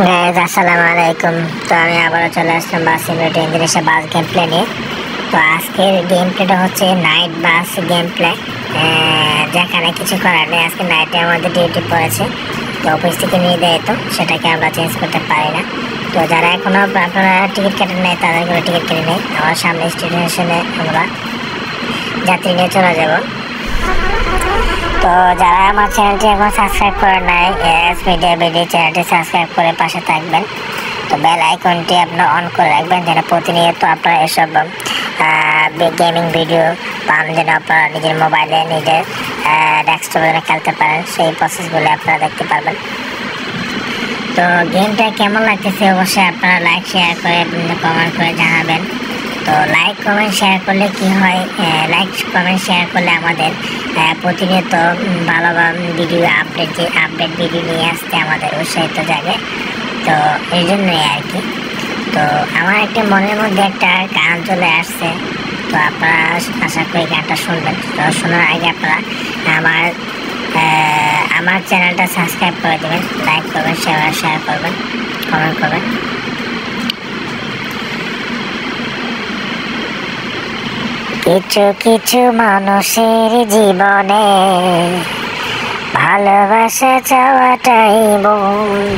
Guys আসসালামু আলাইকুম। তো আমি আবারও চলে আসলাম বাস সিমুলেটর ইন্দোনেশিয়া বাস গেম প্লে নিয়ে। তো আজকের গেম প্লেটা হচ্ছে নাইট বাস গেম প্লে। যেখানে কিছু করার নেই, আজকে নাইটে আমাদের ডিউটি পড়েছে। তো অফিস থেকে নিয়ে দেয়, তো সেটাকে আমরা চেঞ্জ করতে পারি না। তো যারা এখনও আপনারা টিকিট কেটেন নেই তাদের করে টিকিট কেটে নেই। আমার সামনে স্টেশনে আমরা যাত্রী নিয়ে চলে যাব। তো যারা আমার চ্যানেলটি এখন সাবস্ক্রাইব করে নাই, এস মিডিয়া বিডি চ্যানেলটি সাবস্ক্রাইব করে পাশে থাকবেন। তো বেল আইকনটি আপনারা অন করে রাখবেন যেন প্রতিনিয়ত আপনারা এসব গেমিং ভিডিও পান, যেন আপনারা নিজের মোবাইলে নিজের ডেস্কটপে যেন খেলতে পারেন, সেই প্রসেসগুলো আপনারা দেখতে পারবেন। তো গেমটা কেমন লাগতেছে অবশ্যই আপনারা লাইক শেয়ার করে কমেন্ট করে জানাবেন। তো লাইক কমেন্ট শেয়ার করলে কি হয়, লাইক কমেন্ট শেয়ার করলে আমাদের প্রতিনিয়ত ভালো ভিডিও আপডেট ভিডিও নিয়ে আসতে আমাদের উৎসাহিত জাগে। তো এই জন্যই আর কি। তো আমার একটা মনের মধ্যে একটা গান চলে আসছে, তো আপনারা আশা করি গানটা শুনবেন। তো শোনার আগে আপনারা আমার চ্যানেলটা সাবস্ক্রাইব করে দেবেন, লাইক করবেন, শেয়ার করবেন, কমেন্ট করবেন। কিছু কিছু মানুষের জীবনে ভালোবাসা চাওয়াটাই ভুল।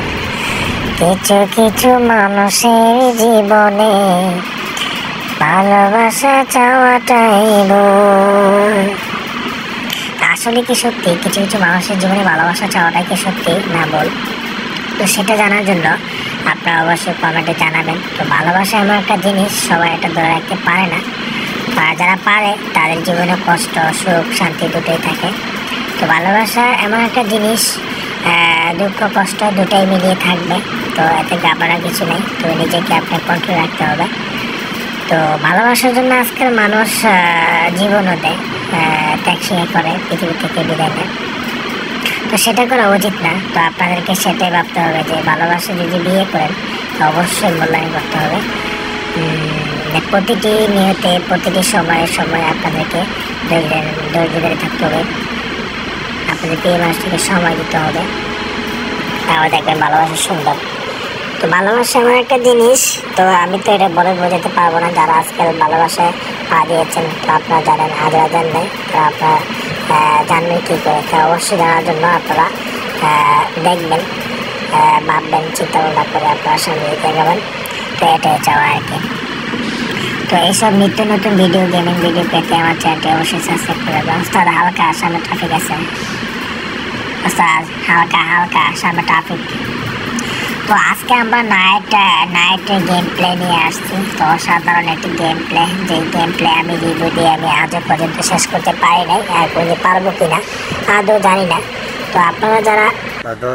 কিছু কিছু মানুষের জীবনে ভালোবাসা চাওয়াটাই ভুল। আসলে কি সত্যি কিছু কিছু মানুষের জীবনে ভালোবাসা চাওয়াটাই কি সত্যি না ভুল? তো সেটা জানার জন্য আপনারা অবশ্যই কমেন্টে জানাবেন। তো ভালোবাসা এমন একটা জিনিস, সবাই এটা ধরে রাখতে পারে না। আর যারা পারে তাদের জীবনে কষ্ট, সুখ, শান্তি দুটোই থাকে। তো ভালোবাসা এমন একটা জিনিস, দুঃখ কষ্ট দুটোই মিলিয়ে থাকবে। তো এতে ঘাবড়ার কিছু নেই। তো নিজেকে আপনার কন্ট্রোল রাখতে হবে। তো ভালোবাসার জন্য আজকাল মানুষ জীবনও দেয়, ত্যাগ স্বীকার করে, পৃথিবী থেকে বিদায় নেয়। তো সেটা করা উচিত না। তো আপনাদেরকে সেটাই ভাবতে হবে যে ভালোবাসা যদি বিয়ে করেন তো অবশ্যই মূল্যায়ন করতে হবে। প্রতিটি নিয়তে প্রতিটি সময়ে আপনাদেরকে ধৈর্য ধরে থাকতে হবে। আপনাদের প্রিয় মানুষটিকে সময় দিতে হবে, তাহলে দেখবেন ভালোবাসা সুন্দর। তো ভালোবাসা এমন একটা জিনিস, তো আমি তো এটা বলে বোঝাতে পারবো না। যারা আজকাল ভালোবাসায় পা দিয়েছেন তো আপনারা জানেন, যারা জান নাই তারা আপনারা জানবেন কী করে। তো অবশ্যই জানার জন্য আপনারা দেখবেন, ভাববেন, চিন্তা ভাবনা করে আপনারা সামনে দিতে যাবেন। তো এটাই চাওয়া আর কি। তো এইসব নিত্য নতুন গেমিং ভিডিও পেতে আমার চ্যানেলটি অবশ্যই সাবস্ক্রাইব করে দেবেন। ওস্তাদ হালকা সামনে ট্রাফিক আছে, ওস্তাদ হালকা সামনে ট্রাফিক। তো আজকে আমরা নাইটের গেম প্লে নিয়ে আসছি। তো অসাধারণ একটি গেম প্লে, যে গেম প্লে আমি রিভিউ দিয়ে আমি আজও পর্যন্ত শেষ করতে পারি নাই, আর করতে পারবো কিনা আদৌ জানি না। তো আপনারা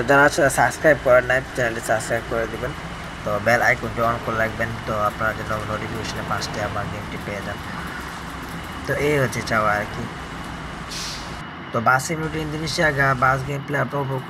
যারা সাবস্ক্রাইব করেন নাই চ্যানেলটি সাবস্ক্রাইব করে দেবেন। তো বেল আইকনটি অন করে রাখবেন, তো আপনারা যেন নোটিফিকেশনে ফার্স্টে আমার গেমটি পেয়ে যান। তো এই হচ্ছে চাওয়া আর কি। তো বাস সিমুলেটর ইন্দোনেশিয়া বাস গেম প্লে আপনারা উপভোগ